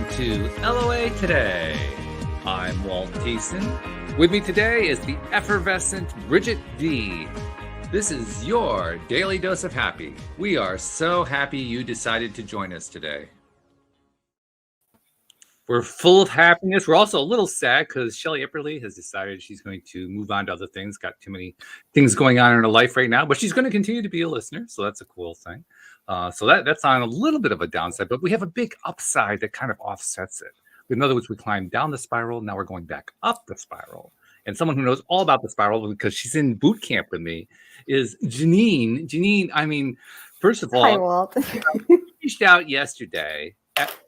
welcome to LOA Today. I'm Walt Thiessen. With me today is the effervescent Bridget D. This is your daily dose of happy. We are so happy you decided to join us today. We're full of happiness. We're also a little sad because Shelly has decided she's going to move on to other things. Got too many things going on in her life right now, but she's going to continue to be a listener, so that's a cool thing. So that's on a little bit of a downside, but we have a big upside that kind of offsets it. In other words, we climbed down the spiral. Now we're going back up the spiral. And someone who knows all about the spiral, because she's in boot camp with me, is Jeanine. Jeanine, I mean, first of all, hi, Walt. I reached out yesterday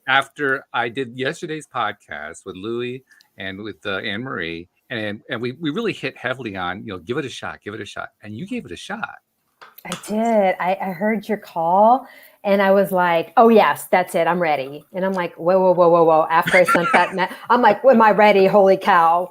after I did yesterday's podcast with Louie and with Anne Marie, and we really hit heavily on, give it a shot, and you gave it a shot. I did. I heard your call and I was like, oh yes, that's it. I'm ready. And I'm like, whoa. After I sent that, I'm like, am I ready? Holy cow.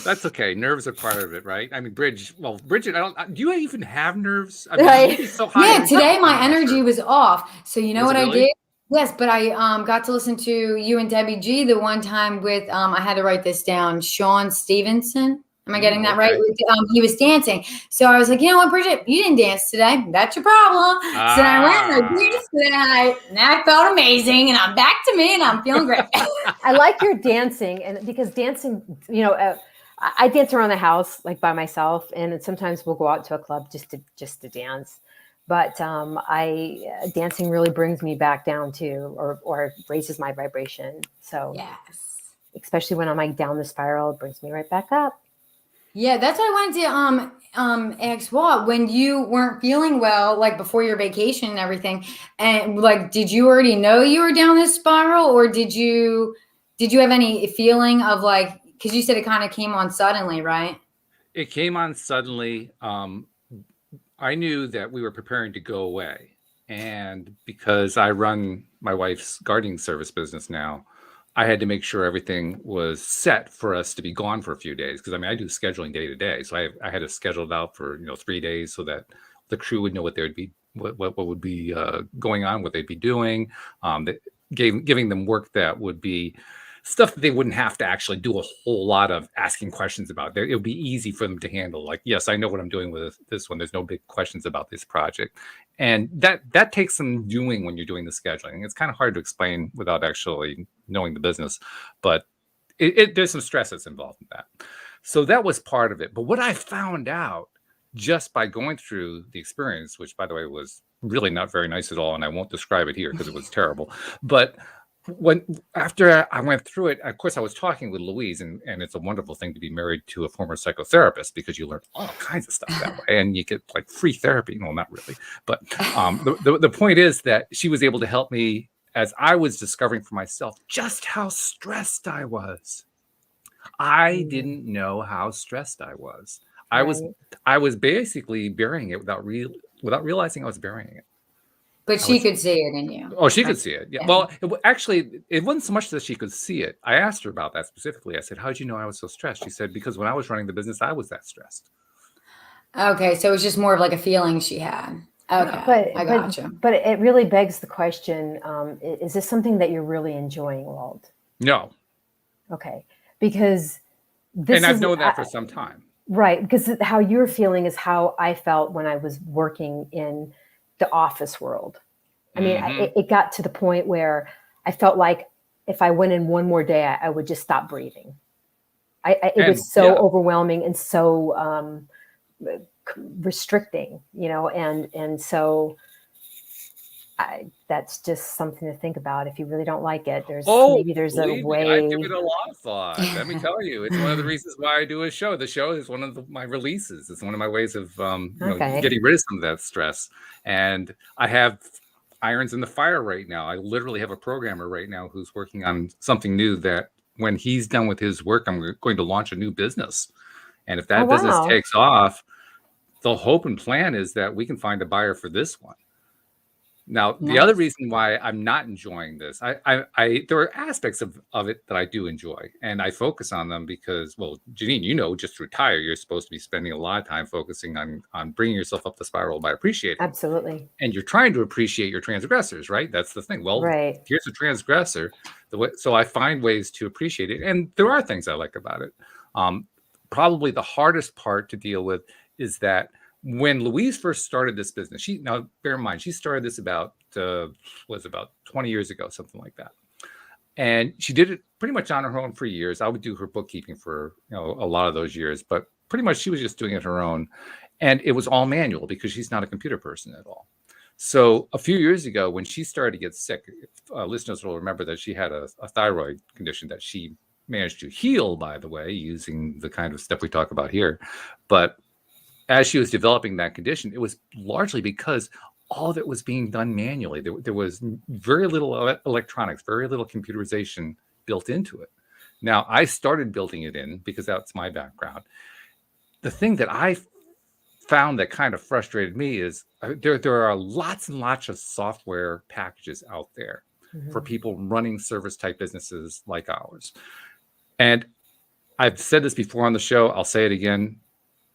That's okay. Nerves are part of it, right? I mean, Bridget, do you even have nerves? I mean, right. So high. Yeah, today my energy was off. So you know what I did? Yes, but I got to listen to you and Debbie G the one time with, I had to write this down, Sean Stevenson. Am I getting that right? He was dancing. So I was like, you know what, Bridget, you didn't dance today. That's your problem. So I went and I danced today, and I felt amazing, and I'm back to me, and I'm feeling great. I like your dancing, and because dancing, I dance around the house like by myself, and sometimes we'll go out to a club just to dance. But dancing really brings me back down too, or raises my vibration. So yes, especially when I'm like down the spiral, it brings me right back up. Yeah, that's what I wanted to ask Walt, when you weren't feeling well, like before your vacation and everything, and like, did you already know you were down this spiral, or did you have any feeling of like, because you said it kind of came on suddenly, right? It came on suddenly. I knew that we were preparing to go away, and because I run my wife's gardening service business now, I had to make sure everything was set for us to be gone for a few days. Because I mean, I do scheduling day to day, so I had to schedule it out for 3 days so that the crew would know what would be going on, what they'd be doing. Giving them work that would be stuff that they wouldn't have to actually do a whole lot of asking questions about. It would be easy for them to handle. Like, yes, I know what I'm doing with this one. There's no big questions about this project. And that takes some doing when you're doing the scheduling. It's kind of hard to explain without actually knowing the business, but there's some stress that's involved in that. So that was part of it. But what I found out just by going through the experience, which by the way was really not very nice at all, and I won't describe it here because it was terrible, but after I went through it, of course, I was talking with Louise, and it's a wonderful thing to be married to a former psychotherapist because you learn all kinds of stuff that way, and you get like free therapy. Well, not really, but the point is that she was able to help me as I was discovering for myself just how stressed I was. I didn't know how stressed I was. I was basically burying it without realizing I was burying it. But she could see it in you. Oh, she could see it. Yeah. Well, actually, it wasn't so much that she could see it. I asked her about that specifically. I said, how did you know I was so stressed? She said, because when I was running the business, I was that stressed. Okay. So it was just more of like a feeling she had. Okay. I gotcha. But it really begs the question, is this something that you're really enjoying, Walt? No. Okay. Because I've known that for some time. Right. Because how you're feeling is how I felt when I was working in the office world. I mean, it got to the point where I felt like if I went in one more day, I would just stop breathing. It was so overwhelming and so restricting, and so that's just something to think about. If you really don't like it, there's a way. I give it a lot of thought. Let me tell you, it's one of the reasons why I do a show. The show is one of my releases. It's one of my ways of getting rid of some of that stress. And I have irons in the fire right now. I literally have a programmer right now who's working on something new that when he's done with his work, I'm going to launch a new business. And if that business takes off, the hope and plan is that we can find a buyer for this one. Now, the other reason why I'm not enjoying this, there are aspects of it that I do enjoy, and I focus on them because, well, Jeanine, just to retire, you're supposed to be spending a lot of time focusing on bringing yourself up the spiral by appreciating. Absolutely. And you're trying to appreciate your transgressors, right? That's the thing. Well, right. Here's a transgressor. So I find ways to appreciate it, and there are things I like about it. Probably the hardest part to deal with is that when Louise first started this business, now bear in mind, she started this about 20 years ago, something like that. And she did it pretty much on her own for years. I would do her bookkeeping for a lot of those years, but pretty much she was just doing it her own. And it was all manual because she's not a computer person at all. So a few years ago, when she started to get sick, listeners will remember that she had a thyroid condition that she managed to heal, by the way, using the kind of stuff we talk about here. But as she was developing that condition, it was largely because all of it was being done manually. There was very little electronics, very little computerization built into it. Now, I started building it in because that's my background. The thing that I found that kind of frustrated me is there are lots and lots of software packages out there for people running service type businesses like ours. And I've said this before on the show. I'll say it again.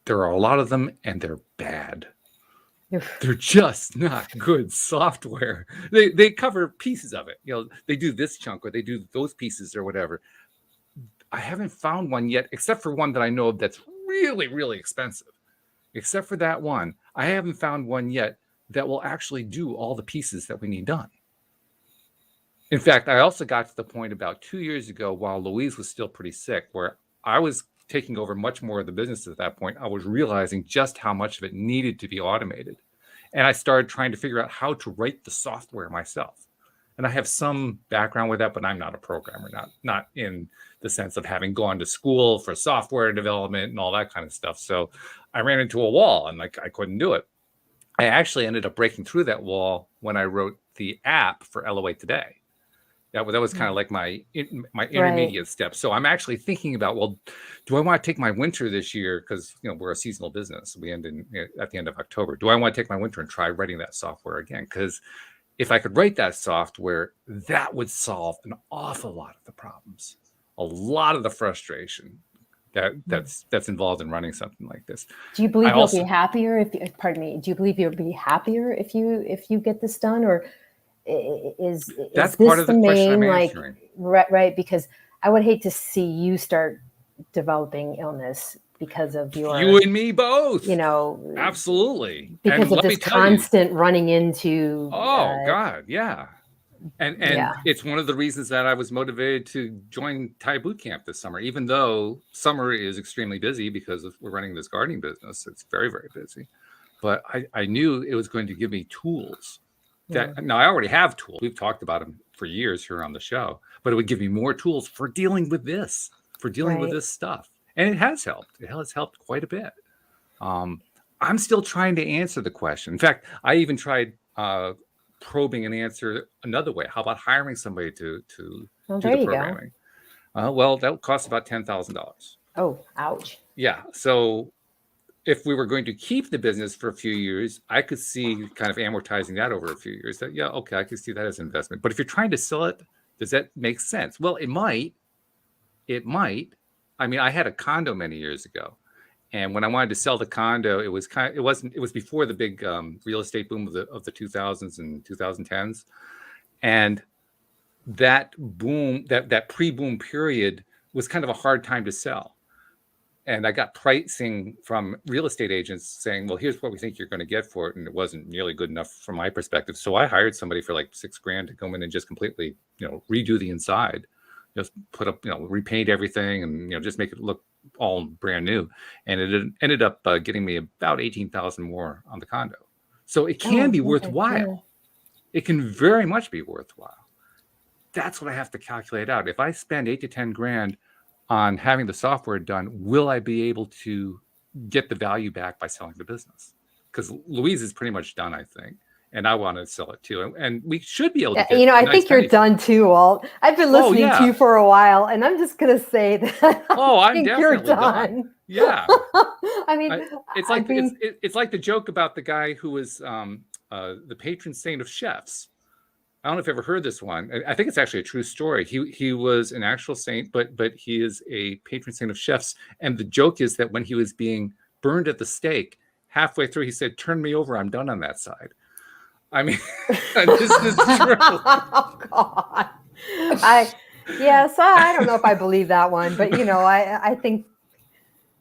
There are a lot of them, and they're bad. They're just not good software. They cover pieces of it. They do this chunk or they do those pieces or whatever. I haven't found one yet, except for one that I know of that's really, really expensive. Except for that one, I haven't found one yet that will actually do all the pieces that we need done. In fact, I also got to the point about 2 years ago while Louise was still pretty sick, where I was taking over much more of the business at that point. I was realizing just how much of it needed to be automated. And I started trying to figure out how to write the software myself. And I have some background with that, but I'm not a programmer, not in the sense of having gone to school for software development and all that kind of stuff. So I ran into a wall and I couldn't do it. I actually ended up breaking through that wall when I wrote the app for LOA Today. That was kind of like my intermediate step. So I'm actually thinking about, well, do I want to take my winter this year? Because we're a seasonal business. We end at the end of October. Do I want to take my winter and try writing that software again? Because if I could write that software, that would solve an awful lot of the problems, a lot of the frustration that's involved in running something like this. Do you believe you'll be happier do you believe you'll be happier if you get this done, or is that's this part of the question I'm answering? Right, because I would hate to see you start developing illness because of you and me both. Absolutely. Because of this constant running into. God, yeah. And it's one of the reasons that I was motivated to join Thai Boot Camp this summer, even though summer is extremely busy because we're running this gardening business. It's very, very busy. But I knew it was going to give me tools. Now, I already have tools. We've talked about them for years here on the show, but it would give me more tools for dealing with this, with this stuff. And it has helped. It has helped quite a bit. I'm still trying to answer the question. In fact, I even tried probing an answer another way. How about hiring somebody to do the programming? Well, that would cost about $10,000. Oh, ouch. Yeah. So if we were going to keep the business for a few years, I could see kind of amortizing that over a few years. I could see that as an investment. But if you're trying to sell it, does that make sense? Well, it might. It might. I mean, I had a condo many years ago, and when I wanted to sell the condo, it was before the big real estate boom of the 2000s and 2010s, and that boom, that pre-boom period was kind of a hard time to sell. And I got pricing from real estate agents saying, well, here's what we think you're going to get for it. And it wasn't nearly good enough from my perspective. So I hired somebody for like $6,000 to come in and just completely, redo the inside, just put up, repaint everything and, just make it look all brand new. And it ended up getting me about $18,000 more on the condo. So it can be worthwhile. Yeah. It can very much be worthwhile. That's what I have to calculate out. If I spend $8,000 to $10,000 on having the software done, will I be able to get the value back by selling the business? Because Louise is pretty much done, I think. and I want to sell it too. And we should be able to get I nice think you're penny for it. done too, Walt. I've been listening to you for a while, and I'm just going to say that I think you're done. Yeah. I mean, it's like the joke about the guy who was the patron saint of chefs. I don't know if you've ever heard this one. I think it's actually a true story. He was an actual saint, but he is a patron saint of chefs. And the joke is that when he was being burned at the stake, halfway through, he said, "Turn me over. I'm done on that side." I mean, this is true. Oh God. I don't know if I believe that one, but I think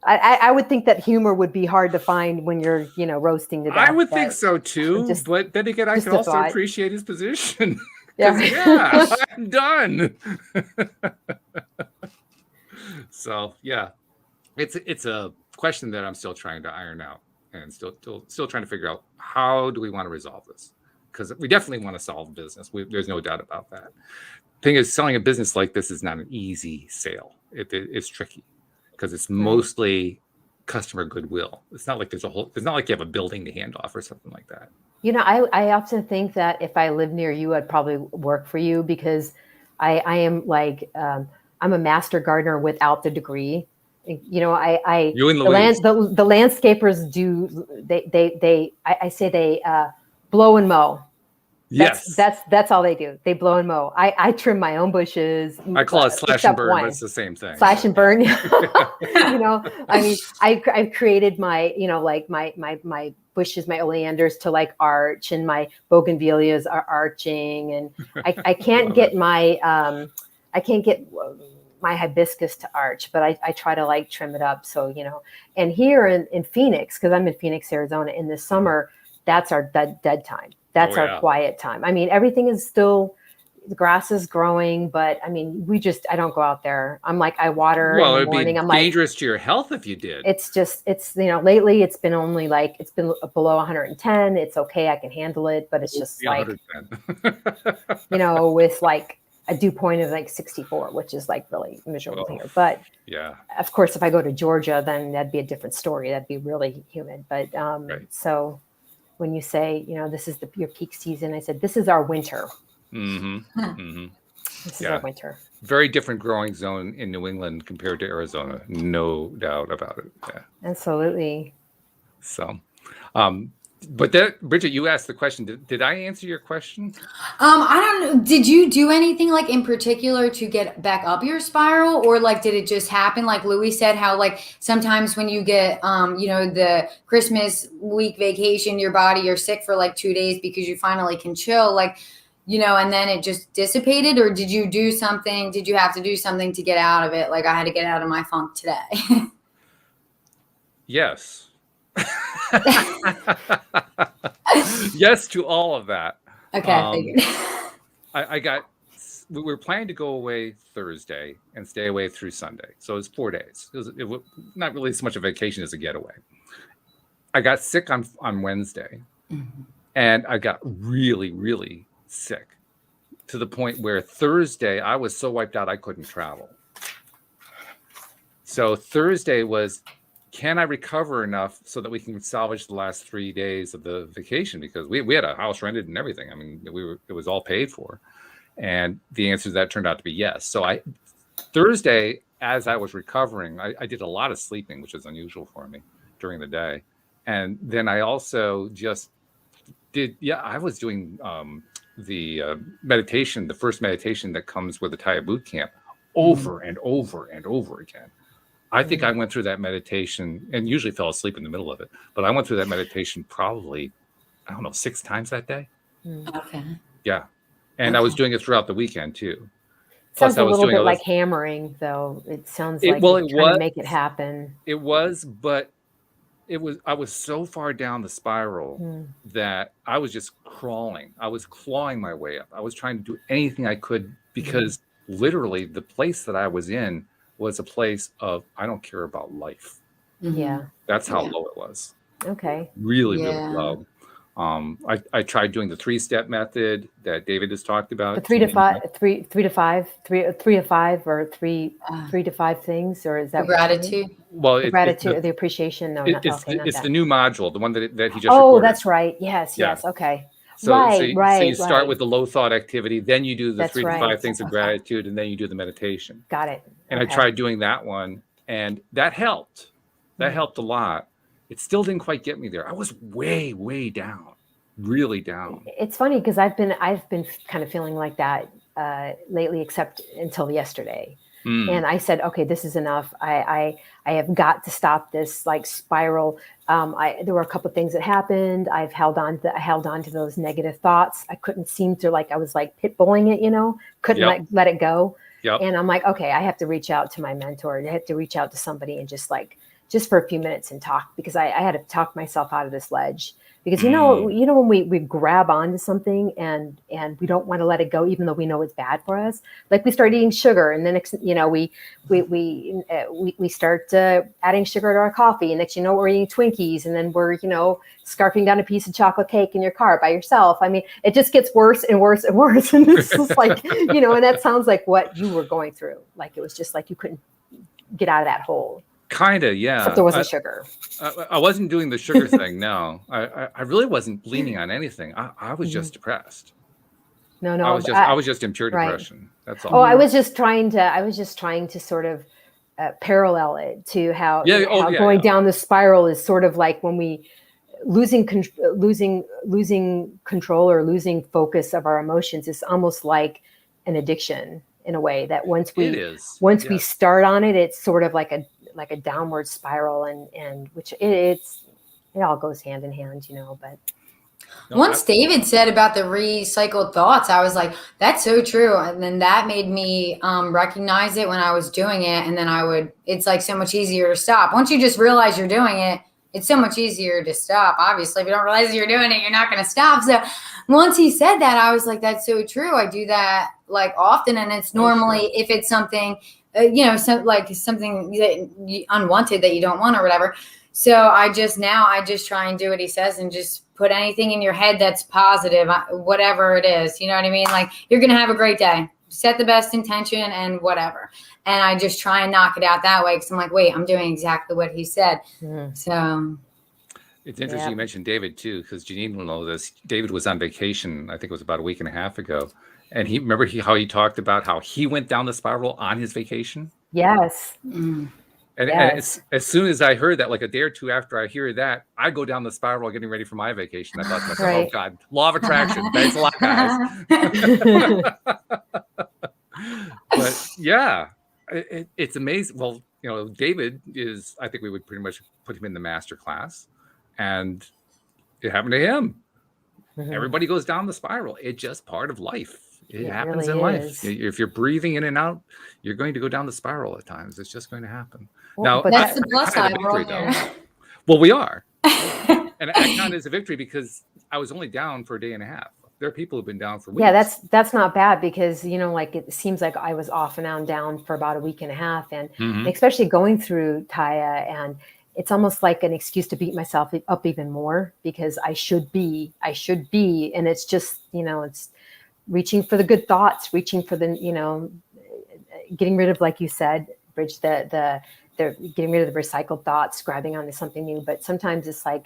I would think that humor would be hard to find when you're, roasting to death. I would think so too, but then again, I can also appreciate his position. Yeah, I'm done. So yeah, it's a question that I'm still trying to iron out, and still trying to figure out how do we want to resolve this, because we definitely want to solve business. There's no doubt about that. Thing is, selling a business like this is not an easy sale. It's tricky. Because it's mostly customer goodwill. It's not like it's not like you have a building to hand off or something like that. I often think that if I lived near you, I'd probably work for you, because I am like, I'm a master gardener without the degree. You and Louise. The landscapers do, I say they blow and mow. That's all they do. They blow and mow. I trim my own bushes. I call it slash and burn, but it's the same thing. Slash and burn. I mean, I've created my, my bushes, my oleanders to like arch, and my bougainvilleas are arching, and I can't get my hibiscus to arch, but I try to like trim it up. So, and here in Phoenix, because I'm in Phoenix, Arizona, in the summer, that's our dead time. That's our quiet time. I mean, everything is still, the grass is growing, but I mean, I don't go out there. I'm like, I water in the morning. It'd be dangerous to your health if you did. It's lately it's been only like, it's been below 110. It's okay. I can handle it, but it's just like, with like a dew point of like 64, which is like really miserable here. But of course, if I go to Georgia, then that'd be a different story. That'd be really humid. But so when you say, this is your peak season, I said, this is our winter. Mm-hmm. Mm-hmm. This is our winter. Very different growing zone in New England compared to Arizona. No doubt about it. Yeah. Absolutely. So, but Bridget, you asked the question. Did I answer your question? I don't know. Did you do anything like in particular to get back up your spiral, or like did it just happen? Like Louis said, how like sometimes when you get the Christmas week vacation, your body, you're sick for like 2 days because you finally can chill, like, and then it just dissipated. Or did you do something? Did you have to do something to get out of it? Like I had to get out of my funk today. Yes. Yes to all of that. Okay. We were planning to go away Thursday and stay away through Sunday. So it was 4 days. It was not really so much a vacation as a getaway. I got sick on Wednesday, and I got really, really sick to the point where Thursday I was so wiped out I couldn't travel. So Thursday was, can I recover enough so that we can salvage the last 3 days of the vacation? Because we had a house rented and everything. I mean, it was all paid for. And the answer to that turned out to be yes. So Thursday, as I was recovering, I did a lot of sleeping, which is unusual for me during the day. And then I also just I was doing the meditation, the first meditation that comes with the Taya boot camp, over and over and over again. I think I went through that meditation and usually fell asleep in the middle of it, but I went through that meditation probably, 6 times that day. Okay. Yeah. And I was doing it throughout the weekend too. Sounds a little bit like hammering, though. It sounds like you're trying to make it happen. It was, but I was so far down the spiral that I was just crawling. I was clawing my way up. I was trying to do anything I could, because literally the place that I was in was a place of, I don't care about life. Yeah. That's how low it was. Okay. Really, really low. I tried doing the 3-step method that David has talked about. The 3 to 5, 3 to 5, 3 to 5, or 3 to 5 things, or is that gratitude? Well, gratitude, the appreciation. No, it's the new module, the one that he just. Oh, recorded. that's right. Yes. Okay. So Right, you start right. with the low thought activity, then you do the That's 3 to 5 right. things of gratitude, and then you do the meditation. Got it. And I tried doing that one, and that helped. That helped a lot. It still didn't quite get me there. I was way, way down, really down. It's funny because I've been kind of feeling like that lately, except until yesterday. And I said, okay, this is enough. I have got to stop this like spiral. There were a couple of things that happened. I held on to those negative thoughts. I couldn't seem to, like, I was like pit bulling it, couldn't let it go. Yep. And I'm like, okay, I have to reach out to my mentor. I have to reach out to somebody and just for a few minutes and talk, because I had to talk myself out of this ledge. Because when we grab onto something and we don't want to let it go, even though we know it's bad for us, like we start eating sugar, and then we start adding sugar to our coffee, and next we're eating Twinkies, and then we're scarfing down a piece of chocolate cake in your car by yourself. I mean, it just gets worse and worse and worse, and it's just like and that sounds like what you were going through. Like it was just like you couldn't get out of that hole. Kind of, yeah. Except there wasn't sugar. I wasn't doing the sugar thing. No, I really wasn't leaning on anything. I was just depressed. No. I was just in pure depression. That's all. Oh, I was just trying to sort of parallel it to how going down the spiral is sort of like when we losing control or losing focus of our emotions is almost like an addiction in a way, that once we start on it, it's sort of like a downward spiral, and which it all goes hand in hand, but once David said about the recycled thoughts, I was like, that's so true. And then that made me recognize it when I was doing it. And then it's like so much easier to stop. Once you just realize you're doing it, it's so much easier to stop. Obviously, if you don't realize you're doing it, you're not going to stop. So once he said that, I was like, that's so true. I do that like often. And it's normally if it's something, something that unwanted that you don't want or whatever. So I just try and do what he says and just put anything in your head that's positive, whatever it is. You know what I mean? Like, you're going to have a great day. Set the best intention and whatever. And I just try and knock it out that way, because I'm like, wait, I'm doing exactly what he said. So it's interesting you mentioned David too, because Jeanine will know this. David was on vacation, I think it was about a week and a half ago. And how he talked about how he went down the spiral on his vacation. Yes. And as soon as I heard that, like a day or two after I hear that, I go down the spiral getting ready for my vacation. I thought to myself, oh God, law of attraction. Thanks a lot, guys. But yeah, it's amazing. Well, David is, I think we would pretty much put him in the master class, and it happened to him. Everybody goes down the spiral. It's just part of life. It happens really in life. is. If you're breathing in and out, you're going to go down the spiral at times. It's just going to happen. Well, but that's the plus side. Well, we are. And I count it as a victory because I was only down for a day and a half. There are people who've been down for weeks. Yeah, that's not bad, because like it seems like I was off and on down for about a week and a half, and especially going through Taya, and it's almost like an excuse to beat myself up even more, because I should be, and it's just it's reaching for the good thoughts, reaching for the getting rid of, like you said, Bridge, the getting rid of the recycled thoughts, grabbing onto something new. But sometimes it's like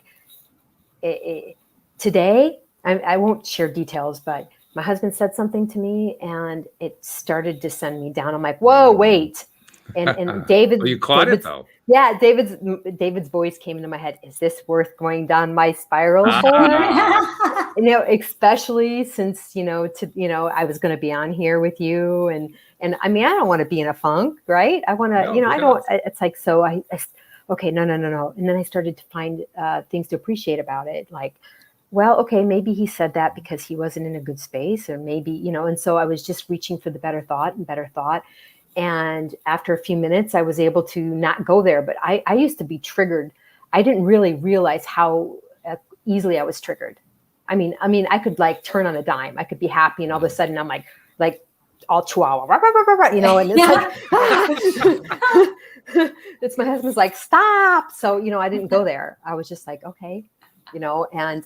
today. I won't share details, but my husband said something to me and it started to send me down. I'm like, whoa, wait. And David, well, you caught it though. Yeah. David's voice came into my head. Is this worth going down my spiral for? Especially since, I was going to be on here with you, and I mean, I don't want to be in a funk, right? I want to, I don't, it's like, so okay, no. And then I started to find things to appreciate about it. Like, well, okay, maybe he said that because he wasn't in a good space, or maybe, and so I was just reaching for the better thought. And after a few minutes, I was able to not go there. But I used to be triggered. I didn't really realize how easily I was triggered. I mean, I could like turn on a dime. I could be happy, and all of a sudden I'm like all chihuahua, and it's like, it's my husband's like, stop. So, I didn't go there. I was just like, okay. And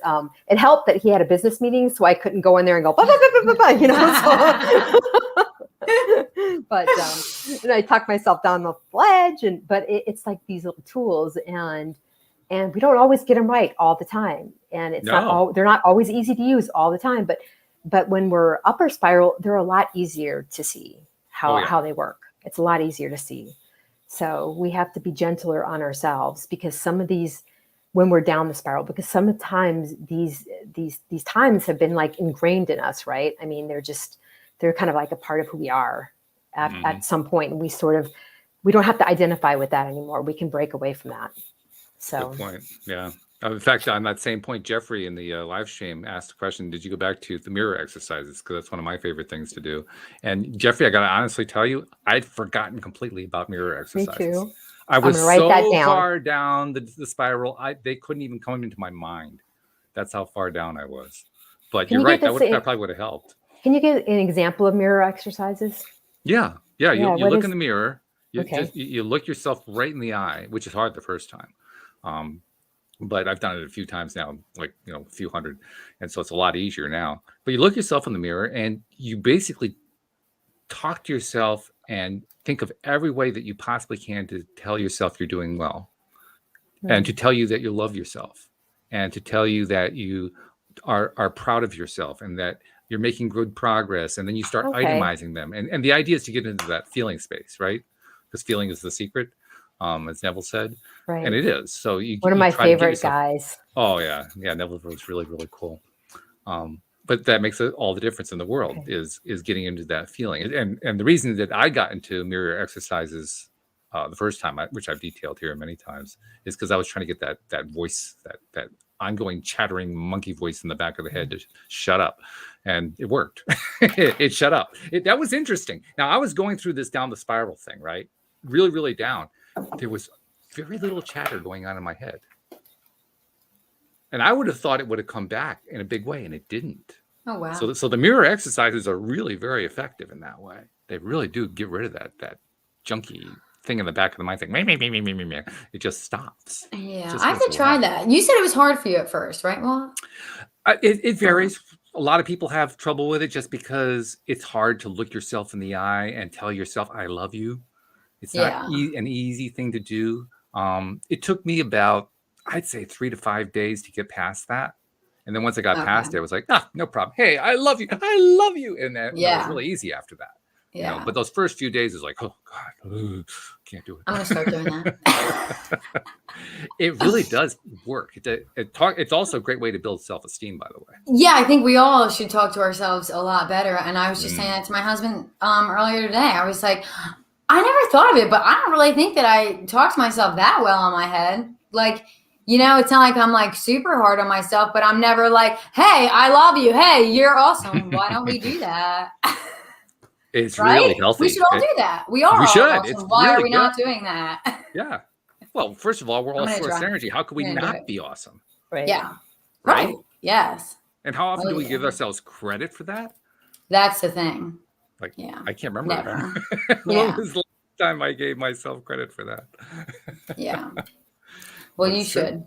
it helped that he had a business meeting, so I couldn't go in there and go, but and I talked myself down the ledge, but it's like these little tools, and and we don't always get them right all the time. And it's they're not always easy to use all the time, but when we're upper spiral, they're a lot easier to see how they work. It's a lot easier to see. So we have to be gentler on ourselves, because some of these, when we're down the spiral, because sometimes these times have been like ingrained in us, right? I mean, they're kind of like a part of who we are at some point. And we don't have to identify with that anymore. We can break away from that. So good point. Yeah. In fact, on that same point, Jeffrey in the live stream asked the question, did you go back to the mirror exercises? Because that's one of my favorite things to do. And Jeffrey, I got to honestly tell you, I'd forgotten completely about mirror exercises. Me too. I was so far down the spiral, they couldn't even come into my mind. That's how far down I was. But you're right, that probably would have helped. Can you give an example of mirror exercises? Yeah. You look in the mirror. You look yourself right in the eye, which is hard the first time. But I've done it a few times now, like, a few hundred. And so it's a lot easier now. But you look yourself in the mirror and you basically talk to yourself and think of every way that you possibly can to tell yourself you're doing well, and to tell you that you love yourself, and to tell you that you are proud of yourself and that you're making good progress. And then you start itemizing them. And the idea is to get into that feeling space, right? Because feeling is the secret. As Neville said, right. And it is. So one of my favorite guys. Oh yeah, Neville was really, really cool. But that makes all the difference in the world is getting into that feeling. And the reason that I got into mirror exercises the first time, which I've detailed here many times, is because I was trying to get that voice, that ongoing chattering monkey voice in the back of the head to shut up, and it worked. It shut up. That was interesting. Now I was going through this down the spiral thing, right? Really, really down. There was very little chatter going on in my head. And I would have thought it would have come back in a big way, and it didn't. Oh, wow. So the mirror exercises are really very effective in that way. They really do get rid of that junky thing in the back of the mind thing. It just stops. Yeah, I have to try that. You said it was hard for you at first, right? Well, it varies. A lot of people have trouble with it just because it's hard to look yourself in the eye and tell yourself, I love you. It's not an easy thing to do. It took me about, I'd say 3 to 5 days to get past that. And then once I got past it, I was like, no problem. Hey, I love you. I love you. And that was really easy after that. Yeah. But those first few days is like, oh God, can't do it. I'm going to start doing that. It really does work. It's also a great way to build self-esteem, by the way. Yeah, I think we all should talk to ourselves a lot better. And I was just saying that to my husband earlier today. I was like, I never thought of it, but I don't really think that I talk to myself that well in my head. Like, it's not like I'm like super hard on myself, but I'm never like, hey, I love you. Hey, you're awesome. Why don't we do that? It's really healthy. We should all do that. We are. We should. Awesome. Why are we not doing that? Yeah. Well, first of all, we're all source energy. How could we not be awesome? Right. Yeah. Right. Yes. And how often do we give ourselves credit for that? That's the thing. Like, I can't remember. Never. When was the last time I gave myself credit for that? Yeah. Well, you should.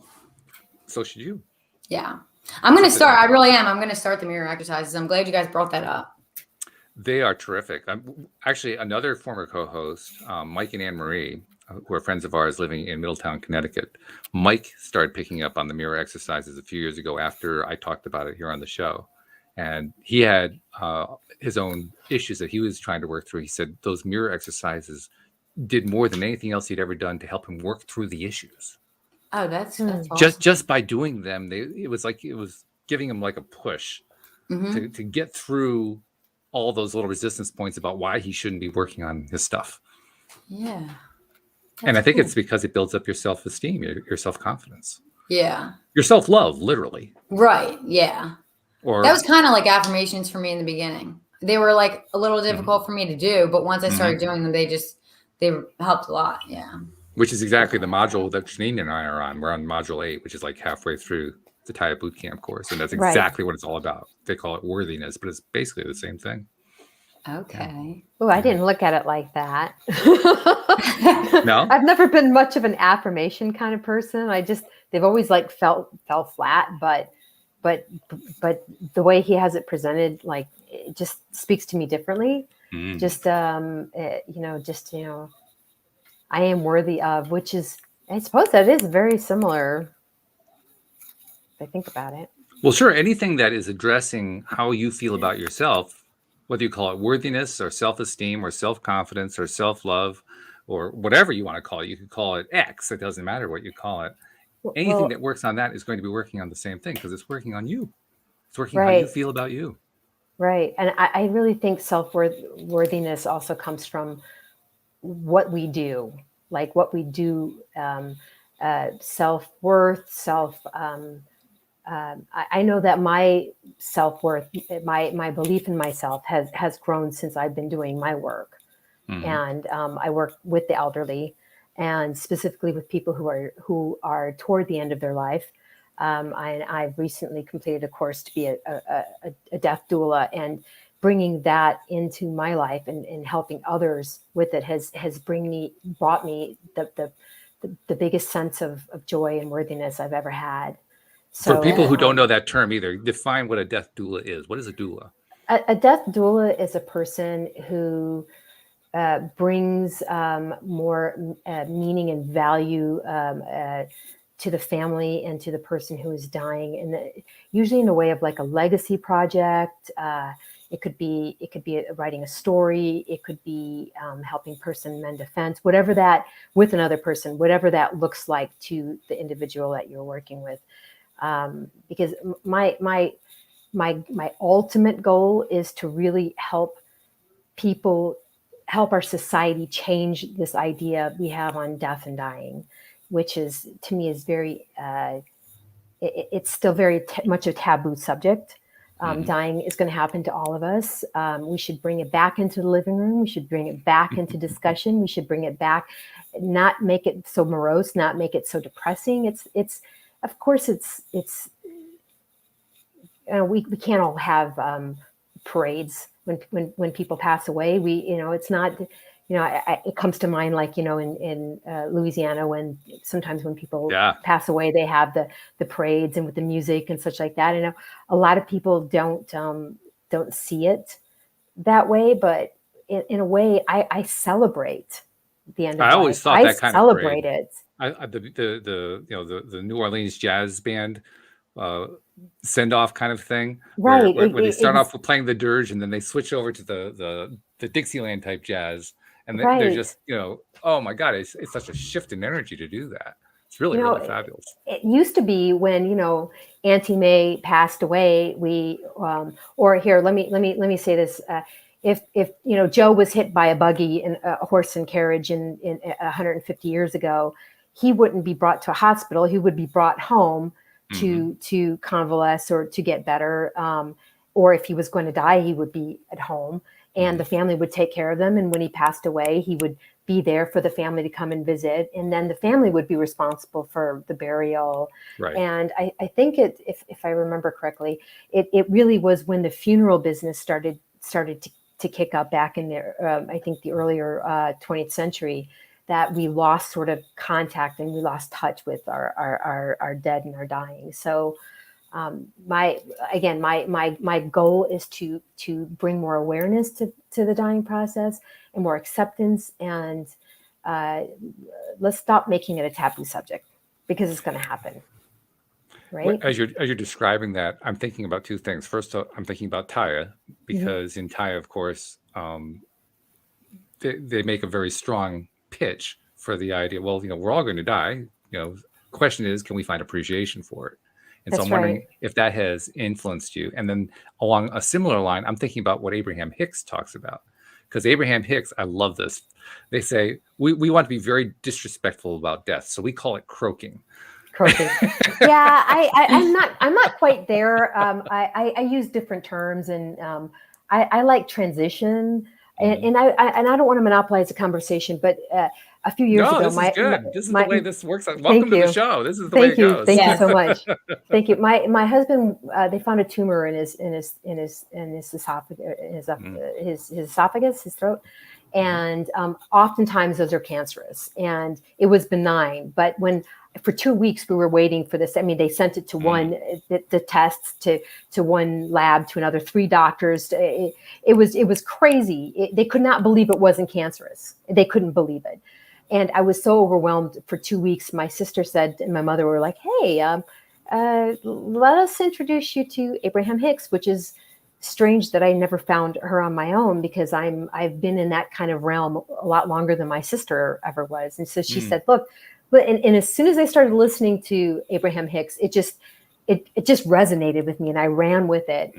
So should you. Yeah. I'm going to start. I really am. I'm going to start the mirror exercises. I'm glad you guys brought that up. They are terrific. Actually, another former co-host, Mike and Anne Marie, who are friends of ours living in Middletown, Connecticut. Mike started picking up on the mirror exercises a few years ago after I talked about it here on the show. And he had his own issues that he was trying to work through. He said those mirror exercises did more than anything else he'd ever done to help him work through the issues. Oh, that's awesome. Just by doing them, it was giving him like a push to get through all those little resistance points about why he shouldn't be working on his stuff. Yeah. And I think it's because it builds up your self-esteem, your self-confidence. Yeah. Your self-love, literally. Right. Yeah. Or that was kind of like affirmations for me in the beginning. They were like a little difficult for me to do, but once I started doing them, they helped a lot. Yeah. Which is exactly the module that Jeanine and I are on. We're on module 8, which is like halfway through the TIA bootcamp course. And that's exactly what it's all about. They call it worthiness, but it's basically the same thing. Okay. Oh, I didn't look at it like that. No? I've never been much of an affirmation kind of person. They've always fell flat, but the way he has it presented, it just speaks to me differently. I am worthy of, which is I suppose that is very similar. If I think about it. Well, sure. Anything that is addressing how you feel about yourself, whether you call it worthiness or self-esteem or self-confidence or self-love or whatever you want to call it, you could call it X. It doesn't matter what you call it. Anything that works on that is going to be working on the same thing because it's working on you. It's working how you feel about you. Right. And I really think self-worthiness also comes from what we do, like what we do, self-worth, I know that my self-worth, my belief in myself has grown since I've been doing my work. Mm-hmm. And I work with the elderly and specifically with people who are toward the end of their life. I've recently completed a course to be a death doula, and bringing that into my life and helping others with it has brought me the biggest sense of joy and worthiness I've ever had. So, for people who don't know that term either, define what a death doula is. What is a doula? A death doula is a person who brings more meaning and value to the family and to the person who is dying, and usually in a way of like a legacy project. It could be writing a story. It could be helping person mend a fence, whatever that with another person, whatever that looks like to the individual that you're working with. Because my ultimate goal is to really help our society change this idea we have on death and dying, which is, to me, is very, it's still very much a taboo subject. Dying is going to happen to all of us. We should bring it back into the living room. We should bring it back into discussion. We should bring it back, not make it so morose, not make it so depressing. It's of course it's we can't all have parades when people pass away. It's not, it comes to mind, like, in Louisiana, when sometimes when people pass away, they have the parades and with the music and such like that. A lot of people don't see it that way, but in a way, I celebrate the end of life. I always thought that kind of celebrate it. The New Orleans jazz band send off kind of thing, right? Where they start off with playing the dirge and then they switch over to the Dixieland type jazz, and they're just, oh my God, it's such a shift in energy to do that. It's really fabulous. It used to be when Auntie May passed away, we or here let me say this. If Joe was hit by a buggy and a horse and carriage in 150 years ago, he wouldn't be brought to a hospital. He would be brought home to convalesce or to get better. Or if he was going to die, he would be at home and the family would take care of them. And when he passed away, he would be there for the family to come and visit. And then the family would be responsible for the burial. Right. And I think if I remember correctly, it really was when the funeral business started to kick up back in the, I think the earlier 20th century, that we lost sort of contact and we lost touch with our dead and our dying. So my goal is to bring more awareness to the dying process and more acceptance, and let's stop making it a taboo subject, because it's going to happen. Right. As you're describing that, I'm thinking about two things. First, I'm thinking about Taya, because in Taya, of course, they make a very strong pitch for the idea. Well, we're all going to die. Question is, can we find appreciation for it? And so I'm wondering if that has influenced you. And then along a similar line, I'm thinking about what Abraham Hicks talks about, because Abraham Hicks, I love this. They say we want to be very disrespectful about death, so we call it croaking. Yeah, I'm not quite there. I use different terms, and I like transition, and I don't want to monopolize the conversation, but a few years ago, this is good. This is the way this works. Welcome to the show. This is the way it goes. Thank you so much. Thank you. My husband, they found a tumor in his esophagus, his throat. And oftentimes those are cancerous, and it was benign. But for 2 weeks we were waiting for this. I mean, they sent it to the tests to one lab, to another, 3 doctors. It was crazy. They could not believe it wasn't cancerous. They couldn't believe it. And I was so overwhelmed for 2 weeks. My sister said, and my mother were like, hey, let us introduce you to Abraham Hicks, which is strange that I never found her on my own, because I've been in that kind of realm a lot longer than my sister ever was. And so she said, look, and as soon as I started listening to Abraham Hicks, it just resonated with me, and I ran with it.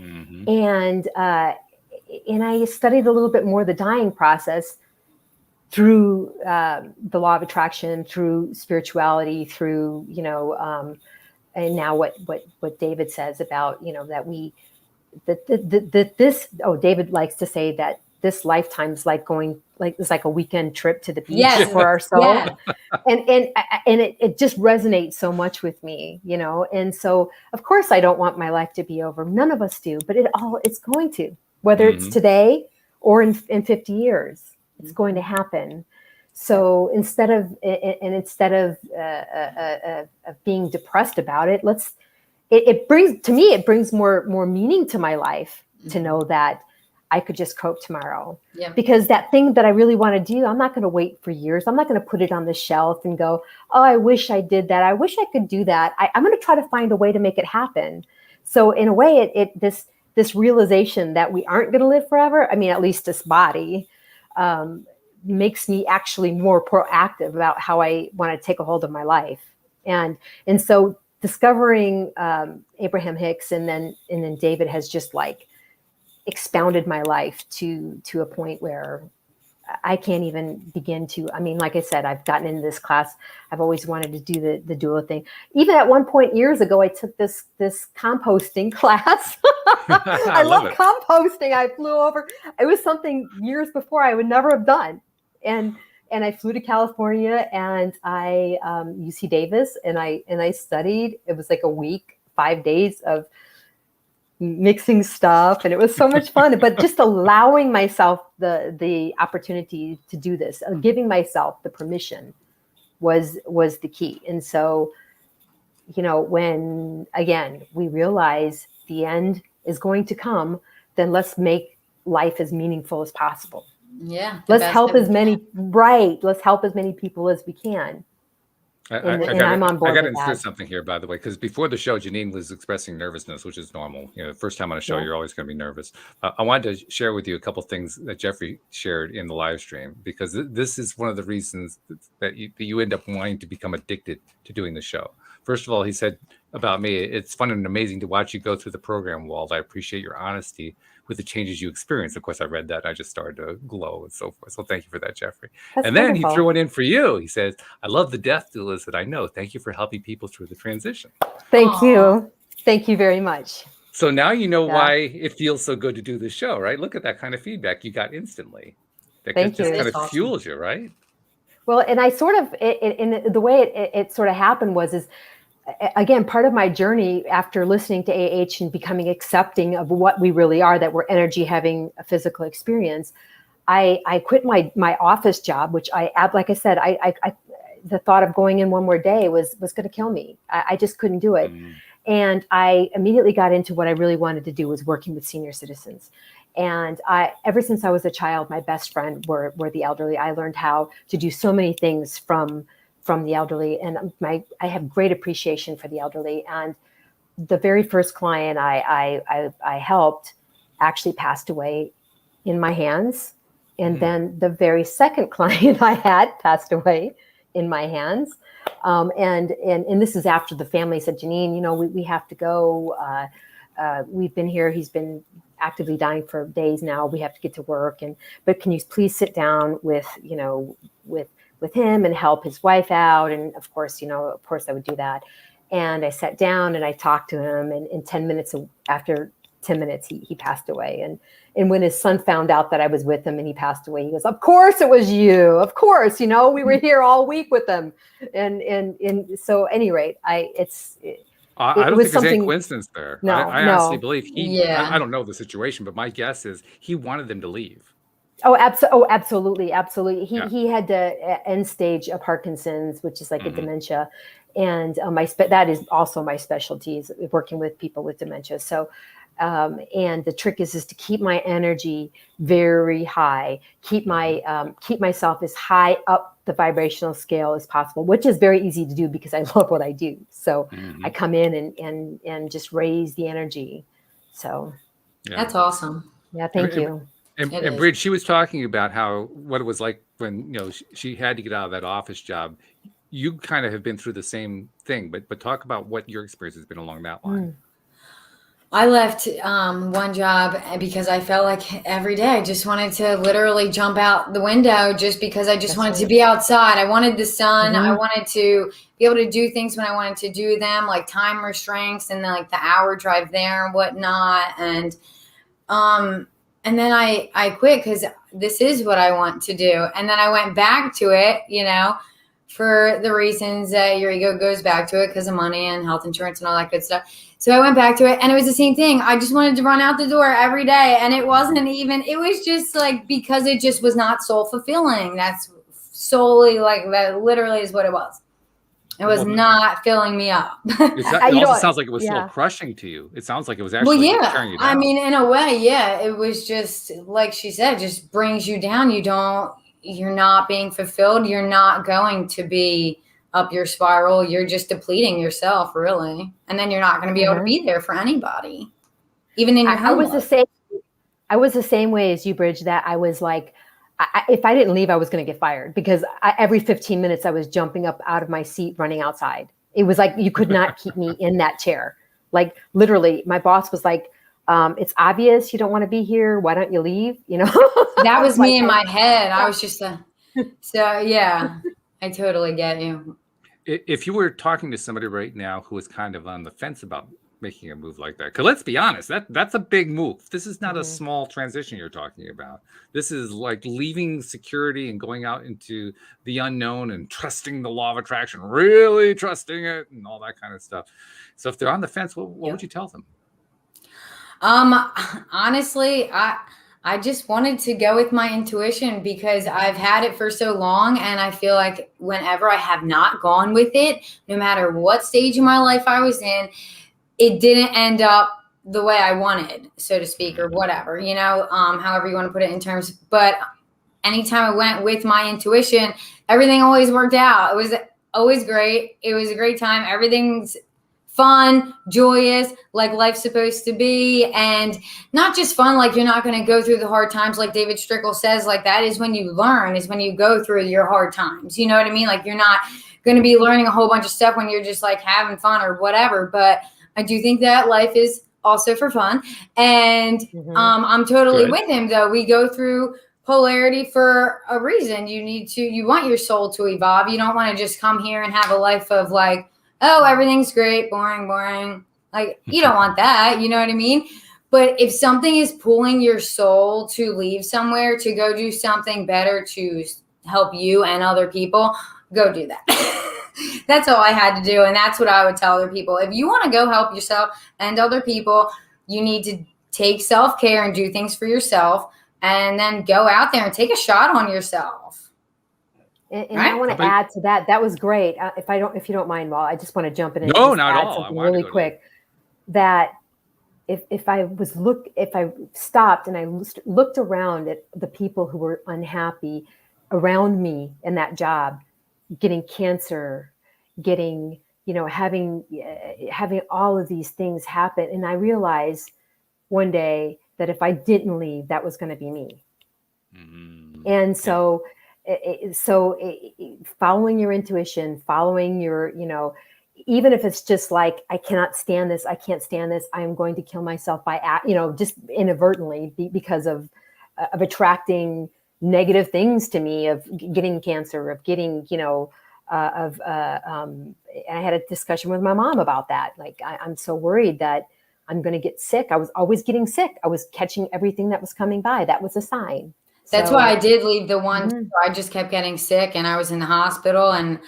And I studied a little bit more the dying process through the law of attraction, through spirituality, through, and now what David says about, David likes to say that this lifetime's it's like a weekend trip to the beach for our soul. Yeah. And it just resonates so much with me, and so of course I don't want my life to be over. None of us do, but it's going to, whether it's today or in 50 years, it's going to happen. So instead of being depressed about it, it brings more meaning to my life to know that I could just cope tomorrow. Yeah. Because that thing that I really want to do, I'm not going to wait for years. I'm not going to put it on the shelf and go, oh, I wish I did that. I wish I could do that. I'm going to try to find a way to make it happen. So in a way, this realization that we aren't going to live forever, I mean, at least this body, makes me actually more proactive about how I want to take a hold of my life. And so discovering Abraham Hicks and then David has just expounded my life to a point where I can't even begin to, I mean, like I said, I've gotten into this class. I've always wanted to do the doula thing. Even at one point years ago, I took this composting class. I love composting. I flew over. It was something years before I would never have done. And I flew to California, and I UC Davis, and I studied. It was like a week, 5 days of mixing stuff, and it was so much fun. But just allowing myself the opportunity to do this, giving myself the permission was the key. And so, when again we realize the end is going to come, then let's make life as meaningful as possible. Yeah. Let's help as many people as we can. I'm on board. I got to insert something here, by the way, because before the show, Jeanine was expressing nervousness, which is normal. The first time on a show, you're always going to be nervous. I wanted to share with you a couple things that Jeffrey shared in the live stream, because this is one of the reasons that you end up wanting to become addicted to doing the show. First of all, he said about me, it's fun and amazing to watch you go through the program, Walt. I appreciate your honesty with the changes you experience. Of course, I read that. I just started to glow and so forth. So thank you for that, Jeffrey. That's and then wonderful. He threw it in for you. He says, I love the death doulas that I know. Thank you for helping people through the transition. Thank you. Thank you very much. So now you know why it feels so good to do this show, right? Look at that kind of feedback you got instantly. That just kind of fuels you, right? Well, and I sort of, in the way it sort of happened is, again, part of my journey after listening to AH and becoming accepting of what we really are, that we're energy having a physical experience, I quit my office job, which like I said, the thought of going in one more day was going to kill me. I just couldn't do it. And I immediately got into what I really wanted to do, was working with senior citizens. And ever since I was a child, my best friend were the elderly. I learned how to do so many things from the elderly, and I have great appreciation for the elderly. And the very first client I helped actually passed away in my hands, and then the very second client I had passed away in my hands. And this is after the family said, Jeanine, we have to go. We've been here. He's been actively dying for days now. We have to get to work. But can you please sit down with him and help his wife out? And of course I would do that. And I sat down and I talked to him, and in 10 minutes, after 10 minutes, he passed away. And when his son found out that I was with him and he passed away, he goes, of course it was you. Of course, we were here all week with him. And so at any rate, I don't think there's any coincidence there. No, I honestly believe I don't know the situation, but my guess is he wanted them to leave. Oh, absolutely. Absolutely. He had the end stage of Parkinson's, which is like a dementia. And that is also my specialty, is working with people with dementia. So And the trick is to keep my energy very high, keep myself as high up the vibrational scale as possible, which is very easy to do because I love what I do. So I come in and just raise the energy. So that's awesome. Yeah, thank you. And Bridget, she was talking about what it was like when she had to get out of that office job. You kind of have been through the same thing, but talk about what your experience has been along that line. I left one job because I felt like every day I just wanted to literally jump out the window just because I just wanted to be outside. I wanted the sun. I wanted to be able to do things when I wanted to do them, like time restraints and then like the hour drive there and whatnot. And then I quit because this is what I want to do. And then I went back to it, for the reasons that your ego goes back to it because of money and health insurance and all that good stuff. So I went back to it and it was the same thing. I just wanted to run out the door every day. And it was just like, because it just was not soul fulfilling. That's solely that literally is what it was. It was not filling me up. It also sounds like it was soul crushing to you. It sounds like it was actually tearing you down. I mean, in a way, yeah. It was just, like she said, just brings you down. You're not being fulfilled. You're not going to be up your spiral. You're just depleting yourself, really. And then you're not going to be able to be there for anybody, even in your home. I was the same way as you, Bridge, that I was like, if I didn't leave, I was going to get fired because every 15 minutes I was jumping up out of my seat, running outside. It was like, you could not keep me in that chair. Like literally my boss was like, it's obvious you don't want to be here. Why don't you leave? That was me in my head. I was just so yeah, I totally get you. If you were talking to somebody right now who is kind of on the fence about making a move like that, because let's be honest, that's a big move. This is not a small transition you're talking about. This is like leaving security and going out into the unknown and trusting the law of attraction, really trusting it and all that kind of stuff. So if they're on the fence, what would you tell them? Honestly, I just wanted to go with my intuition because I've had it for so long. And I feel like whenever I have not gone with it, no matter what stage of my life I was in, it didn't end up the way I wanted, so to speak, or whatever, however you want to put it in terms. But anytime I went with my intuition, everything always worked out. It was always great. It was a great time. Everything's fun, joyous, like life's supposed to be. And not just fun, like you're not going to go through the hard times. Like David Strickle says, like that is when you learn, is when you go through your hard times. You know what I mean? Like you're not going to be learning a whole bunch of stuff when you're just like having fun or whatever. But I do think that life is also for fun. And I'm totally with him, though. We go through polarity for a reason. You want your soul to evolve. You don't want to just come here and have a life of like, oh, everything's great, boring. Like, you don't want that. You know what I mean? But if something is pulling your soul to leave somewhere, to go do something better, to help you and other people, go do that. That's all I had to do. And that's what I would tell other people. If you want to go help yourself and other people, you need to take self-care and do things for yourself, and then go out there and take a shot on yourself. And right? I want to add to that. That was great. If you don't mind, well, I just want to jump in and not at all. Something really quick. That if I stopped and I looked around at the people who were unhappy around me in that job, getting cancer, getting, having all of these things happen. And I realized one day that if I didn't leave, that was going to be me. Mm-hmm. And so, following your intuition, following your, even if it's just like, I cannot stand this, I can't stand this, I am going to kill myself by, just inadvertently because of attracting negative things to me, of getting cancer, of getting, and I had a discussion with my mom about that. Like, I'm so worried that I'm going to get sick. I was always getting sick. I was catching everything that was coming by. That was a sign. That's why I did leave the one. Mm-hmm. I just kept getting sick and I was in the hospital, and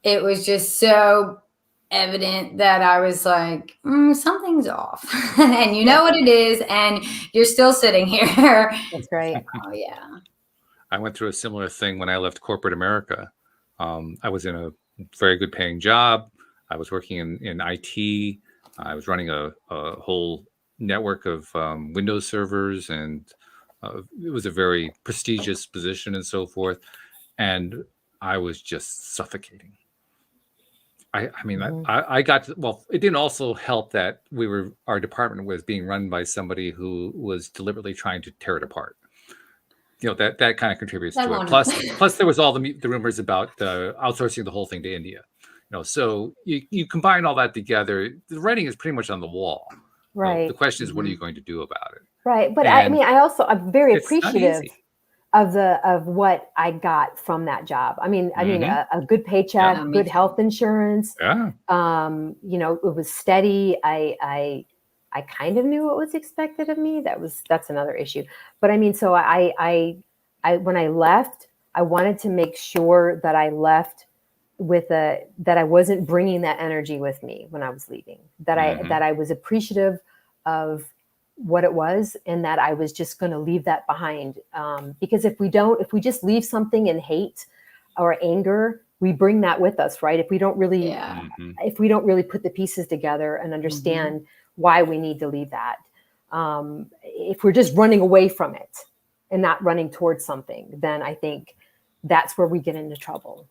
it was just so evident that I was like, something's off. And you know what it is, and you're still sitting here. That's great. Oh, yeah. I went through a similar thing when I left corporate America. I was in a very good paying job. I was working in IT. I was running a whole network of Windows servers, and it was a very prestigious position and so forth. And I was just suffocating. I mean, I got to, well, it didn't also help that our department was being run by somebody who was deliberately trying to tear it apart. That kind of contributes to it. Plus there was all the rumors about outsourcing the whole thing to India. So you combine all that together, the writing is pretty much on the wall. Right. The question is, what are you going to do about it? Right. But I'm very appreciative of what I got from that job. I mean, a good paycheck, good health insurance. Yeah. It was steady. I kind of knew what was expected of me. That's another issue. But I mean, so I when I left, I wanted to make sure that I left that I wasn't bringing that energy with me when I was leaving, that I was appreciative of what it was, and that I was just going to leave that behind. Because if we just leave something in hate or anger, we bring that with us, right? If we don't really put the pieces together and understand why we need to leave that. If we're just running away from it and not running towards something, then I think that's where we get into trouble.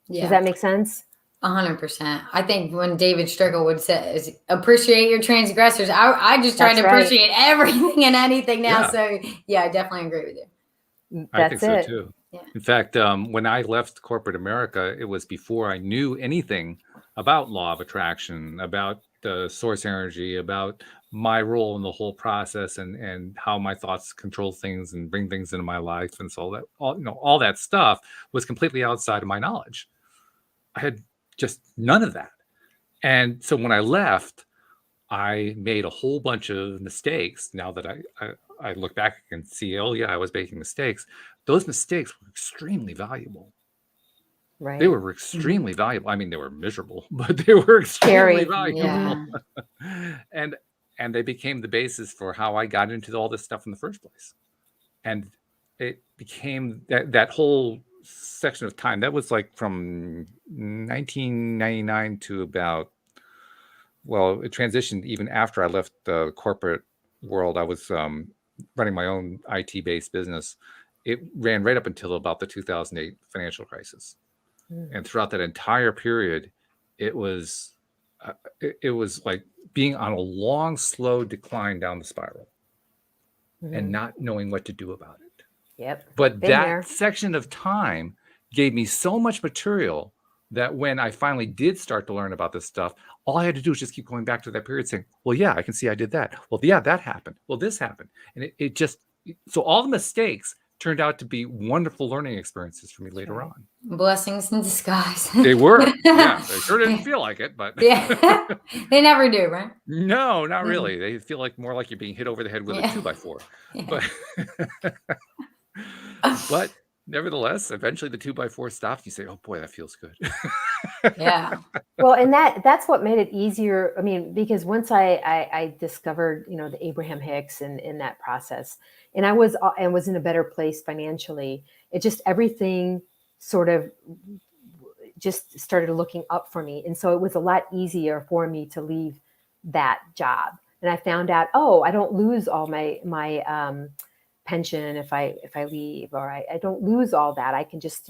Yeah. Does that make sense? 100%. I think when David Strickle would say, appreciate your transgressors, I just try to appreciate everything and anything now. Yeah. So yeah, I definitely agree with you. I think so too. Yeah. In fact, when I left corporate America, it was before I knew anything about law of attraction, about the source energy, about my role in the whole process, and how my thoughts control things and bring things into my life. And so all that stuff was completely outside of my knowledge. I had just none of that. And so when I left, I made a whole bunch of mistakes. Now that I look back and see, oh yeah, I was making mistakes. Those mistakes were extremely valuable. Right. They were extremely valuable. I mean, they were miserable, but they were extremely valuable. Yeah. And they became the basis for how I got into all this stuff in the first place. And it became that whole section of time that was like from 1999 to about, well, it transitioned even after I left the corporate world. I was running my own IT-based business. It ran right up until about the 2008 financial crisis. And throughout that entire period, it was like being on a long, slow decline down the spiral and not knowing what to do about it. Yep. But that section of time gave me so much material that when I finally did start to learn about this stuff, all I had to do was just keep going back to that period saying, well, yeah, I can see I did that. Well, yeah, that happened. Well, this happened. And it just, so all the mistakes turned out to be wonderful learning experiences for me later on. Blessings in disguise. They were. Yeah, they sure didn't feel like it, but yeah, they never do, right? No, not really. They feel like more like you're being hit over the head with a 2x4. Yeah. But nevertheless, eventually the 2x4 stops. You say, "Oh boy, that feels good." Yeah. Well, and that's what made it easier. I mean, because once I discovered, the Abraham Hicks and in that process, and I was in a better place financially. It just everything sort of just started looking up for me, and so it was a lot easier for me to leave that job. And I found out, I don't lose all my pension if I leave, or I don't lose all that. I can just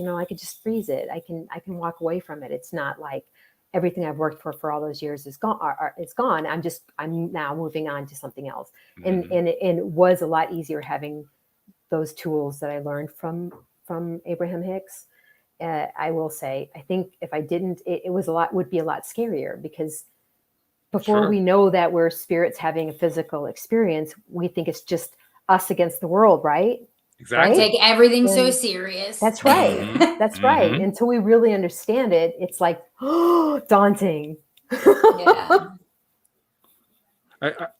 freeze it. I can walk away from it. It's not like everything I've worked for all those years is gone. It's gone. I'm now moving on to something else. Mm-hmm. And it was a lot easier having those tools that I learned from Abraham Hicks. I will say, I think if I didn't, would be a lot scarier, because before we know that we're spirits having a physical experience, we think it's just us against the world, right? Exactly. Right? Take everything so serious. That's right. Mm-hmm. That's right. Mm-hmm. Until we really understand it, it's like daunting. Yeah.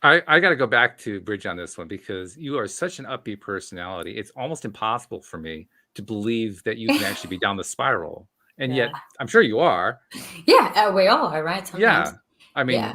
I got to go back to Bridget on this one, because you are such an upbeat personality. It's almost impossible for me to believe that you can actually be down the spiral, and yet I'm sure you are. Yeah, we all are, right? Sometimes. Yeah, I mean,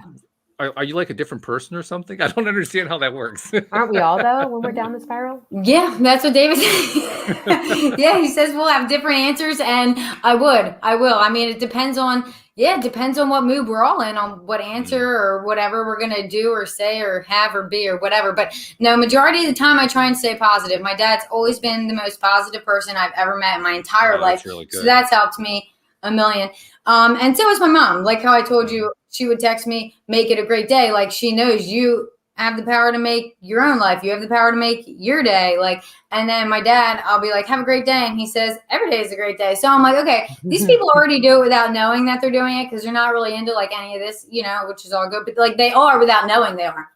are you like a different person or something? I don't understand how that works. Aren't we all though when we're down the spiral? Yeah, that's what David said. Yeah, he says we'll have different answers, and I will. I mean, it depends on what mood we're all in, on what answer or whatever we're gonna do or say or have or be or whatever. But no, majority of the time I try and stay positive. My dad's always been the most positive person I've ever met in my entire life. Really good. So that's helped me a million. And so is my mom. Like how I told you, she would text me, make it a great day. Like she knows you have the power to make your own life. You have the power to make your day. Like, and then my dad, I'll be like, have a great day. And he says, every day is a great day. So I'm like, okay, these people already do it without knowing that they're doing it, because they're not really into like any of this, which is all good. But like they are without knowing they are.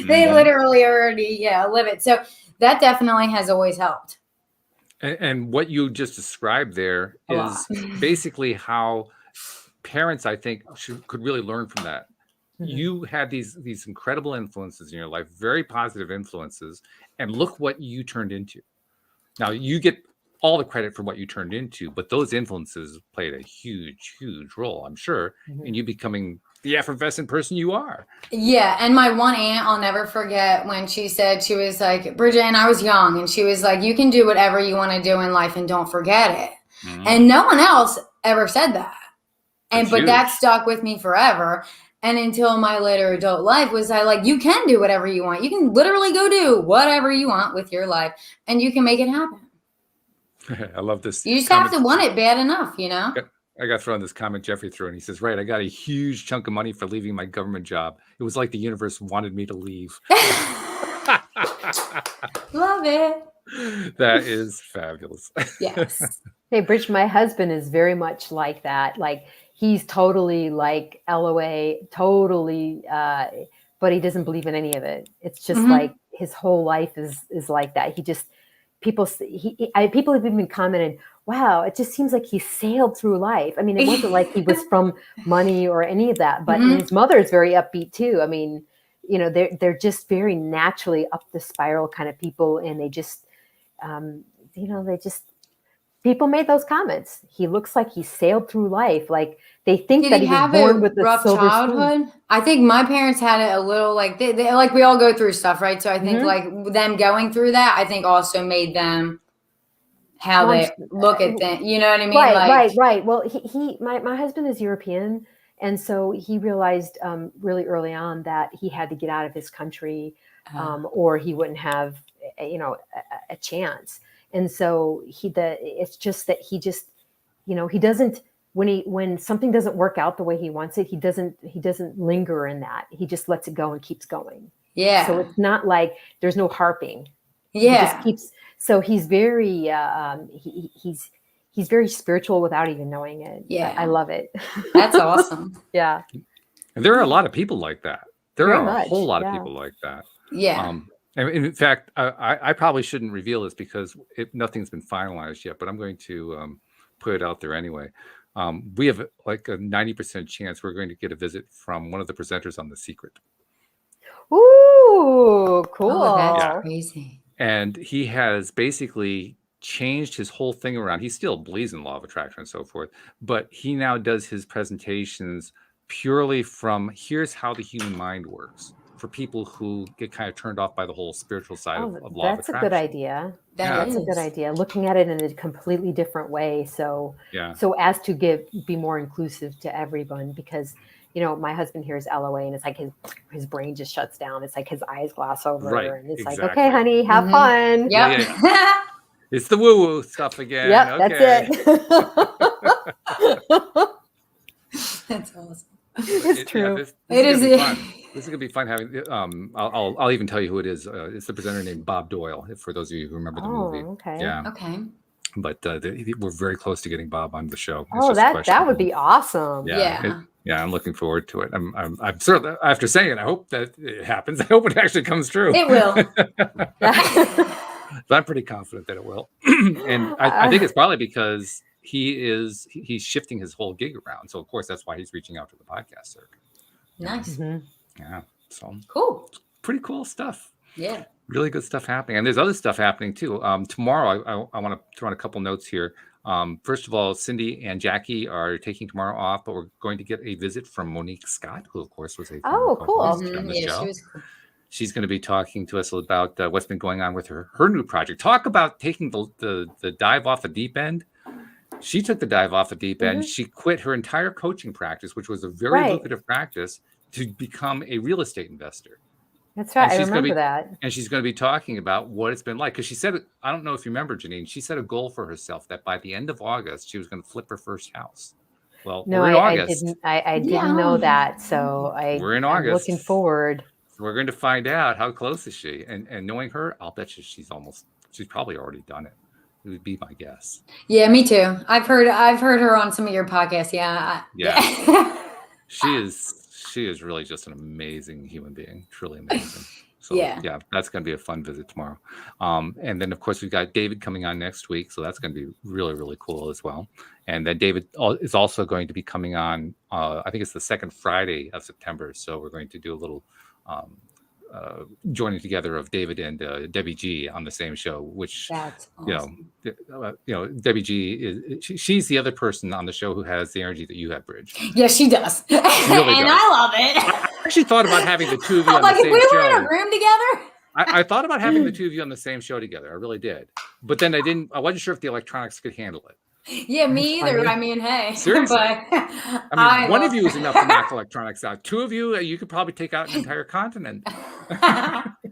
They literally already, live it. So that definitely has always helped. And what you just described there is basically how parents, I think, could really learn from that. You had these incredible influences in your life, very positive influences, and look what you turned into. Now you get all the credit for what you turned into, but those influences played a huge, huge role, I'm sure, in you becoming the effervescent person you are. Yeah, and my one aunt, I'll never forget when she said, she was like, Bridget, and I was young, and she was like, you can do whatever you want to do in life and don't forget it. And no one else ever said that. But that stuck with me forever. And until my later adult life was you can do whatever you want. You can literally go do whatever you want with your life, and you can make it happen. I love this. You just have to want it bad enough, I got thrown this comment Jeffrey threw, and he says, right, I got a huge chunk of money for leaving my government job. It was like the universe wanted me to leave. Love it. That is fabulous. Yes. Hey, Bridge, my husband is very much like that. Like he's totally like LOA, totally, but he doesn't believe in any of it. It's just like his whole life is like that. People have even commented, wow, it just seems like he sailed through life. I mean, it wasn't like he was from money or any of that, but his mother is very upbeat too. I mean, they're just very naturally up the spiral kind of people. And they just, people made those comments. He looks like he sailed through life. Like they think that he was born with a rough childhood. I think my parents had it a little like they like we all go through stuff, right? So I think like them going through that, I think also made them how they look at them. You know what I mean? Right. Well, my husband is European, and so he realized really early on that he had to get out of his country, or he wouldn't have a chance. And so it's just that he just, he doesn't, when something doesn't work out the way he wants it, he doesn't linger in that. He just lets it go and keeps going. Yeah. So it's not like there's no harping. Yeah. He just keeps, so he's very, he's very spiritual without even knowing it. Yeah. I love it. That's awesome. Yeah. And there are a lot of people like that. There Very are much, a whole lot of people like that. Yeah. And in fact, I probably shouldn't reveal this because nothing's been finalized yet, but I'm going to put it out there anyway. We have like a 90% chance we're going to get a visit from one of the presenters on The Secret. Ooh, cool. Oh, that's crazy. And he has basically changed his whole thing around. He still believes in law of attraction and so forth, but he now does his presentations purely from here's how the human mind works. For people who get kind of turned off by the whole spiritual side of law of attraction. That's a good idea. That's a good idea. Looking at it in a completely different way. So as to be more inclusive to everyone, because my husband hears LOA and it's like his brain just shuts down. It's like his eyes gloss over, and it's like, okay, honey, have fun. Yep. Yeah. It's the woo-woo stuff again. Yep, okay. That's awesome. It's true. It is. Fun. This is gonna be fun having. I'll even tell you who it is. It's the presenter named Bob Doyle. For those of you who remember the movie. Okay. Yeah. Okay. But we're very close to getting Bob on the show. That would be awesome. Yeah. I'm looking forward to it. I'm certainly, after saying it, I hope that it happens. I hope it actually comes true. It will. But I'm pretty confident that it will. And I think it's probably because he's shifting his whole gig around. So of course that's why he's reaching out to the podcast circuit. Nice. Yeah. So cool. Pretty cool stuff. Yeah. Really good stuff happening. And there's other stuff happening too. Tomorrow, I want to throw in a couple notes here. First of all, Cindy and Jackie are taking tomorrow off, but we're going to get a visit from Monique Scott, who, of course, was a former co-host on the show. She was cool. She's going to be talking to us about what's been going on with her new project. Talk about taking the dive off the deep end. She took the dive off the deep end. She quit her entire coaching practice, which was a very lucrative practice, to become a real estate investor. That's right. I remember that. And she's going to be talking about what it's been like. Because she said, I don't know if you remember, Jeanine, she set a goal for herself that by the end of August, she was going to flip her first house. Well, no, we're in I August. didn't know that. So we're in August. I'm looking forward. We're going to find out how close is she. And knowing her, I'll bet you she's probably already done it. It would be my guess. Yeah, me too. I've heard her on some of your podcasts. Yeah. She is really just an amazing human being, truly amazing. So yeah, that's going to be a fun visit tomorrow. And then of course we've got David coming on next week, so that's going to be really, really cool as well. And then David is also going to be coming on. I think it's the second Friday of September. So we're going to do a little joining together of David and Debbie G on the same show, which that's awesome. Debbie G she's the other person on the show who has the energy that you have, Bridge. Yeah, she does. She really does. I love it. I actually thought about having the two of you on like the same if we show. were in a room together. I thought about having the two of you on the same show together. I really did. But then I wasn't sure if the electronics could handle it. Yeah, me either. I mean, hey. Seriously. But one of you is enough to knock electronics out. Two of you, you could probably take out an entire continent.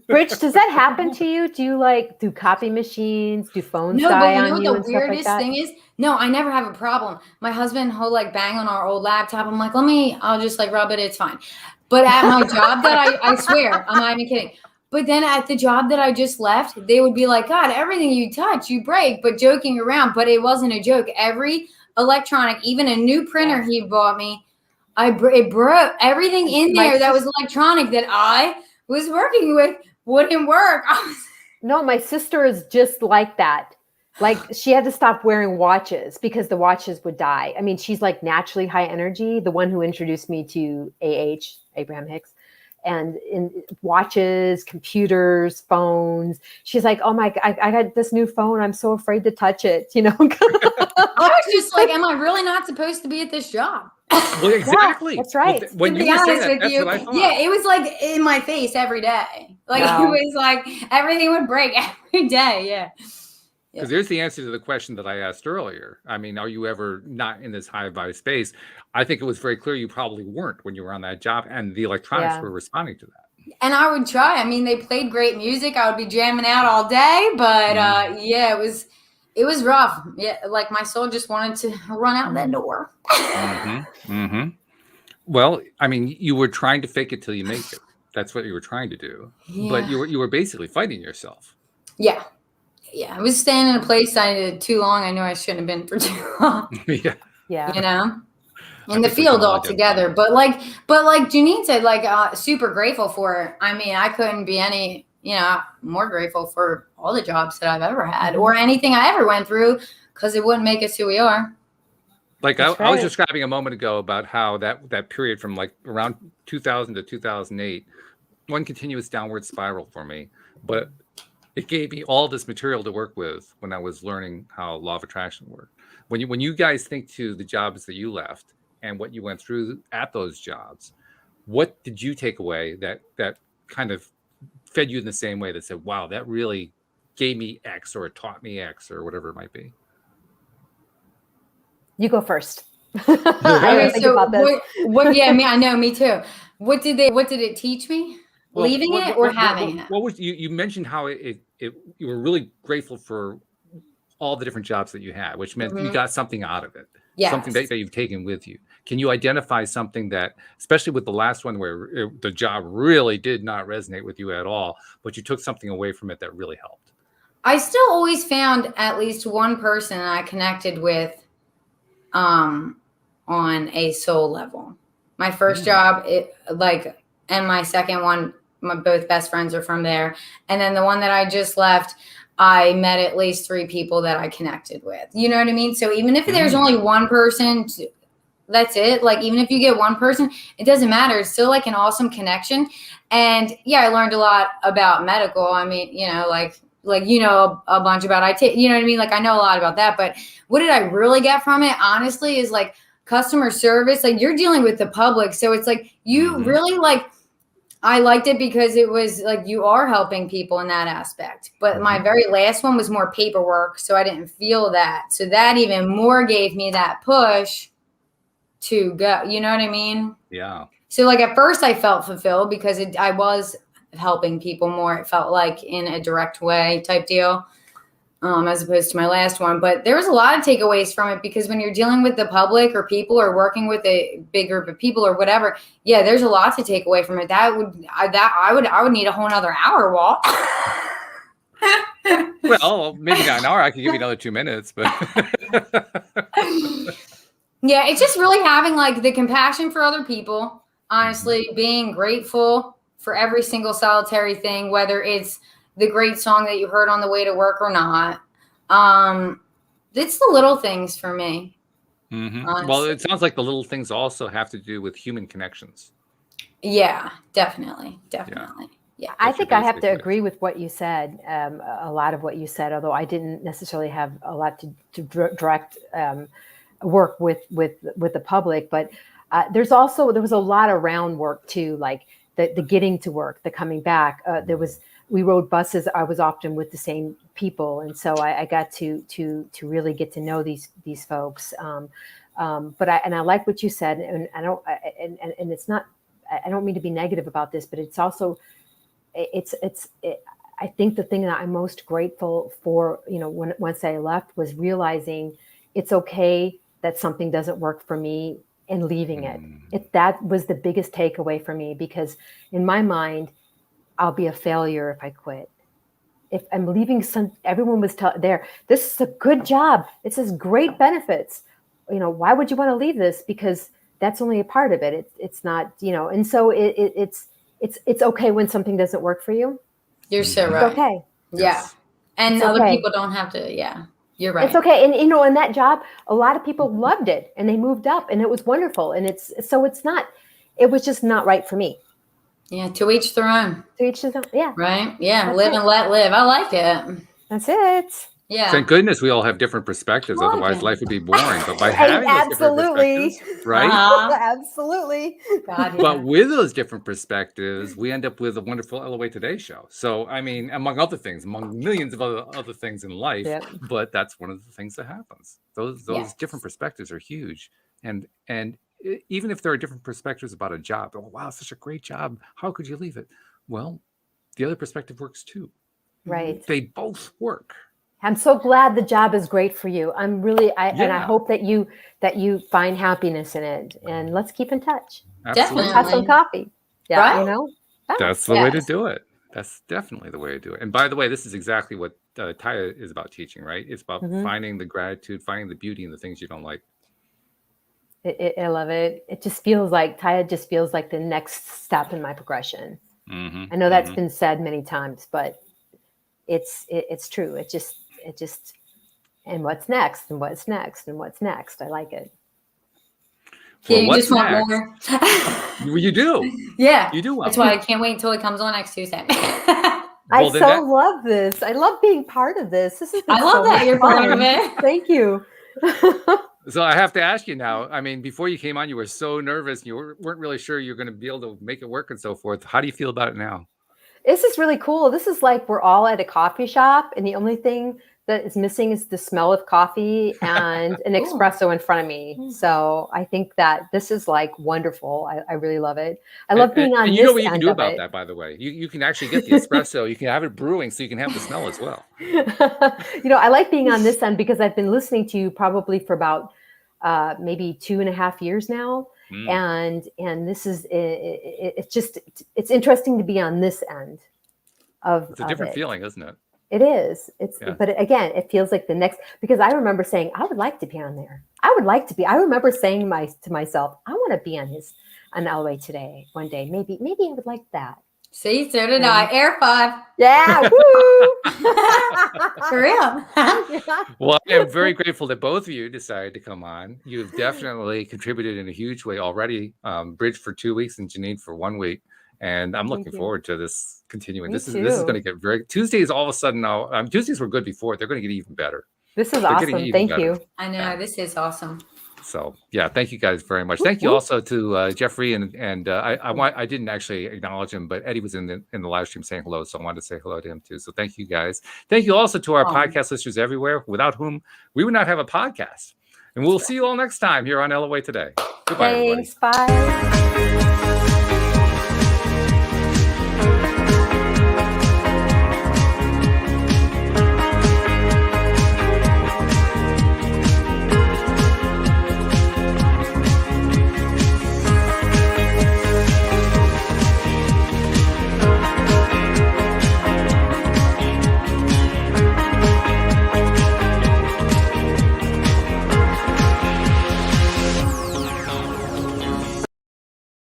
Rich, does that happen to you? Do you do copy machines? Do phones die on you? No, but the weirdest thing is, no, I never have a problem. My husband, he'll bang on our old laptop. I'm like, I'll just rub it. It's fine. But at my job that I swear, I'm not even kidding. But then at the job that I just left, they would be like, God, everything you touch, you break, but joking around. But it wasn't a joke. Every electronic, even a new printer he bought me, it broke. Everything in there that was electronic that I was working with wouldn't work. No, my sister is just like that. She had to stop wearing watches because the watches would die. I mean, she's naturally high energy, the one who introduced me to Abraham Hicks. And in watches, computers, phones, she's like, "Oh my! I got this new phone. I'm so afraid to touch it." I was just like, "Am I really not supposed to be at this job?" Well, exactly. Yeah, that's right. Well, when you say that, that's what I thought. Yeah, it was in my face every day. It was everything would break every day. Yeah. Because there's the answer to the question that I asked earlier. I mean, are you ever not in this high vibe space? I think it was very clear you probably weren't when you were on that job, and the electronics were responding to that. And I would try. I mean, they played great music. I would be jamming out all day, but it was rough. Yeah, my soul just wanted to run out that door. Well, I mean, you were trying to fake it till you make it. That's what you were trying to do. Yeah. But you were basically fighting yourself. Yeah. Yeah, I was staying in a place I did too long. I knew I shouldn't have been for too long. Yeah. In the field altogether. But like Jeanine said, super grateful for it. I mean, I couldn't be any, more grateful for all the jobs that I've ever had or anything I ever went through, because it wouldn't make us who we are. I was describing a moment ago about how that period from around 2000 to 2008, one continuous downward spiral for me, but it gave me all this material to work with when I was learning how law of attraction worked. When you guys think to the jobs that you left and what you went through at those jobs, what did you take away that kind of fed you in the same way that said, wow, that really gave me X, or it taught me X, or whatever it might be? You go first. Okay, so I know, me too. What did it teach me? Well, leaving it or having it? What was you mentioned how you were really grateful for all the different jobs that you had, which meant you got something out of it. Yes. Something that you've taken with you. Can you identify something that, especially with the last one where the job really did not resonate with you at all, but you took something away from it that really helped? I still always found at least one person I connected with on a soul level. My first job, and my second one, my both best friends are from there. And then the one that I just left, I met at least 3 people that I connected with. You know what I mean? So even if there's only one person, that's it. Even if you get one person, it doesn't matter. It's still an awesome connection. And yeah, I learned a lot about medical. I mean, like, you know, a bunch about IT, you know what I mean? Like, I know a lot about that, but what did I really get from it? Honestly, is like customer service. Like, you're dealing with the public. So it's like, you really like, I liked it because it was like, you are helping people in that aspect. But my very last one was more paperwork. So I didn't feel that. So that even more gave me that push to go, you know what I mean? Yeah. So like at first I felt fulfilled because I was helping people more. It felt like in a direct way type deal, as opposed to my last one. But there was a lot of takeaways from it because when you're dealing with the public or people or working with a big group of people or whatever, yeah, there's a lot to take away from it. I would need a whole nother hour, Walt. Well, maybe not an hour. I could give you another 2 minutes, but yeah, it's just really having like the compassion for other people, honestly, being grateful for every single solitary thing, whether it's the great song that you heard on the way to work or not. It's the little things for me. Well, it sounds like the little things also have to do with human connections. Yeah, definitely. Yeah. I think I have to agree with what you said, a lot of what you said, although I didn't necessarily have a lot to direct work with the public, but there was a lot of round work too, like the getting to work, the coming back. We rode buses. I was often with the same people, and so I got to really get to know these folks. But I like what you said, and it's not. I don't mean to be negative about this, but it's also. I think the thing that I'm most grateful for, once I left, was realizing it's okay that something doesn't work for me and leaving it. That was the biggest takeaway for me, because in my mind, I'll be a failure if I quit. If I'm leaving, everyone was there. This is a good job. It says great benefits. Why would you want to leave this? Because that's only a part of it. It's not, and so it's okay when something doesn't work for you. You're so right. It's okay. Yeah. And other people don't have to. Yeah, you're right. It's okay. And, in that job, a lot of people loved it and they moved up and it was wonderful. And it was just not right for me. Yeah. To each their own. To each his own. Yeah. Right. Yeah. Live and let live. I like it. That's it. Yeah. Thank goodness we all have different perspectives. Otherwise, life would be boring. But by having those different perspectives, right? Absolutely. God, yeah. But with those different perspectives, we end up with a wonderful LOA Today show. So, I mean, among other things, among millions of other things in life, but that's one of the things that happens. Those different perspectives are huge. And even if there are different perspectives about a job, oh, wow, such a great job. How could you leave it? Well, the other perspective works too. Right. They both work. I'm so glad the job is great for you. And I hope that you find happiness in it. And let's keep in touch. Absolutely. Let's have some coffee. Yeah, right? That's the way to do it. That's definitely the way to do it. And by the way, this is exactly what Taya is about teaching, right? It's about finding the gratitude, finding the beauty in the things you don't like. I love it. It just feels like Taya just feels like the next step in my progression. I know that's been said many times, but it's true. It just and what's next and what's next and what's next. I like it. Well, you just want more. Well, you do. Yeah. You do. That's why I can't wait until it comes on next Tuesday. I love this. I love being part of this. I love that you're part of it. Thank you. So I have to ask you now, I mean, before you came on, you were so nervous. And you weren't really sure you're going to be able to make it work and so forth. How do you feel about it now? This is really cool. This is like we're all at a coffee shop and the only thing that is missing is the smell of coffee and an espresso in front of me. So I think that this is like wonderful. I really love it. I love being on this end of it. You know what you can do about that, by the way? You can actually get the espresso. You can have it brewing so you can have the smell as well. I like being on this end because I've been listening to you probably for about maybe 2.5 years now. And this is, it's interesting to be on this end of It's a different feeling, isn't it? It is. But again, it feels like the next, because I remember saying, I would like to be on there. I remember saying to myself, I want to be on LOA Today one day. Maybe I would like that. See, so did I. Air 5. Yeah. Woo! For real. Well, I am very grateful that both of you decided to come on. You've definitely contributed in a huge way already. Bridge for 2 weeks and Jeanine for 1 week. And I'm looking Thank you. forward to this continuing. Me This is going too. to get very Tuesdays. All of a sudden now, Tuesdays were good before. They're going to get even better. This is They're getting awesome. even Thank better. you. I know. Yeah. This is awesome. So yeah, thank you guys very much. Thank you also to Jeffrey and I didn't actually acknowledge him, but Eddie was in the live stream saying hello, so I wanted to say hello to him too. So thank you guys. Thank you also to our podcast listeners everywhere, without whom we would not have a podcast. And we'll see you all next time here on LOA Today. Goodbye, Thanks. everybody. Bye.